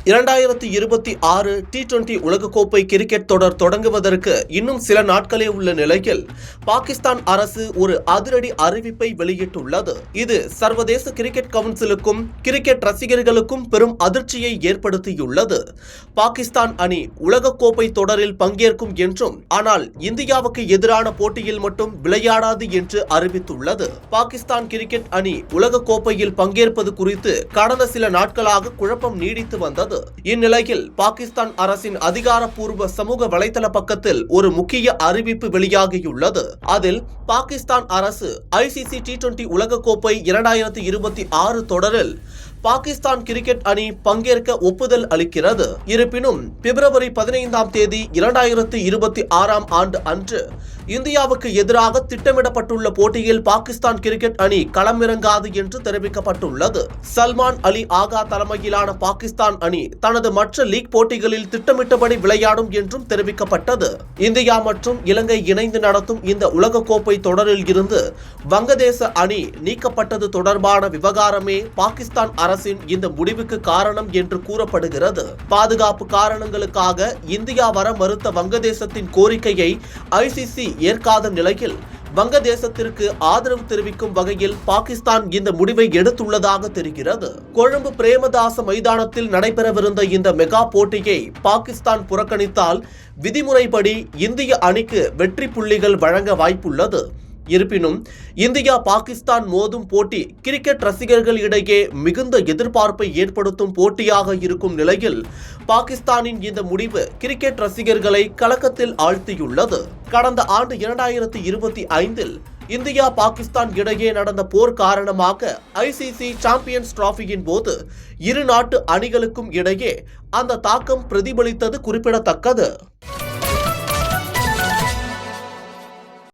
2026 T20 உலகக்கோப்பை cricket தொடர் தொடங்குவதற்கு இன்னும் சில நாட்களே உள்ள நிலையில் பாகிஸ்தான் அரசு ஒரு அதிரடி அறிவிப்பை வெளியிட்டுள்ளது. இது சர்வதேச கிரிக்கெட் கவுன்சிலுக்கும் கிரிக்கெட் ரசிகர்களுக்கும் பெரும் அதிர்ச்சியை ஏற்படுத்தியுள்ளது. பாகிஸ்தான் அணி உலகக்கோப்பை தொடரில் பங்கேற்கும் என்றும், ஆனால் இந்தியாவுக்கு எதிரான போட்டியில் மட்டும் விளையாடாது என்று அறிவித்துள்ளது. பாகிஸ்தான் கிரிக்கெட் அணி உலகக்கோப்பையில் பங்கேற்பது குறித்து கடந்த சில நாட்களாக குழப்பம் நீடித்து வந்தது. இந்நிலையில் பாகிஸ்தான் அரசின் அதிகாரப்பூர்வ சமூக வலைதள பக்கத்தில் ஒரு முக்கிய அறிவிப்பு வெளியாகியுள்ளது. அதில் பாகிஸ்தான் அரசு ICC T20 உலகக்கோப்பை 2026 தொடரில் பாகிஸ்தான் கிரிக்கெட் அணி பங்கேற்க ஒப்புதல் அளிக்கிறது. இருப்பினும் பிப்ரவரி 15ஆம் தேதி 2026ஆம் ஆண்டு அன்று இந்தியாவுக்கு எதிராக திட்டமிடப்பட்டுள்ள போட்டியில் பாகிஸ்தான் கிரிக்கெட் அணி களமிறங்காது என்று தெரிவிக்கப்பட்டுள்ளது. சல்மான் அலி ஆகா தலைமையிலான பாகிஸ்தான் அணி தனது மற்ற லீக் போட்டிகளில் திட்டமிட்டபடி விளையாடும் என்றும் தெரிவிக்கப்பட்டது. இந்தியா மற்றும் இலங்கை இணைந்து நடத்தும் இந்த உலகக்கோப்பை தொடரில் இருந்து வங்கதேச அணி நீக்கப்பட்டது தொடர்பான விவகாரமே பாகிஸ்தான் அரசின் இந்த முடிவுக்கு காரணம் என்று கூறப்படுகிறது. பாதுகாப்பு காரணங்களுக்காக இந்தியா வர மறுத்த வங்கதேசத்தின் கோரிக்கையை ICC ஏற்காத நிலையில் வங்கதேசத்திற்கு ஆதரவு தெரிவிக்கும் வகையில் பாகிஸ்தான் இந்த முடிவை எடுத்துள்ளதாக தெரிகிறது. கொழும்பு பிரேமதாச மைதானத்தில் நடைபெறவிருந்த இந்த மெகா போட்டியை பாகிஸ்தான் புறக்கணித்தால் விதிமுறைப்படி இந்திய அணிக்கு வெற்றி புள்ளிகள் வழங்க வாய்ப்புள்ளது. இருப்பினும் இந்தியா பாகிஸ்தான் மோதும் போட்டி கிரிக்கெட் ரசிகர்கள் இடையே மிகுந்த எதிர்பார்ப்பை ஏற்படுத்தும் போட்டியாக இருக்கும் நிலையில் பாகிஸ்தானின் இந்த முடிவு கிரிக்கெட் ரசிகர்களை கலக்கத்தில் ஆழ்த்தியுள்ளது. கடந்த ஆண்டு 2025இல் இந்தியா பாகிஸ்தான் இடையே நடந்த போர் காரணமாக ICC சாம்பியன்ஸ் டிராபியின் போது இரு நாட்டு அணிகளுக்கும் இடையே அந்த தாக்கம் பிரதிபலித்தது குறிப்பிடத்தக்கது.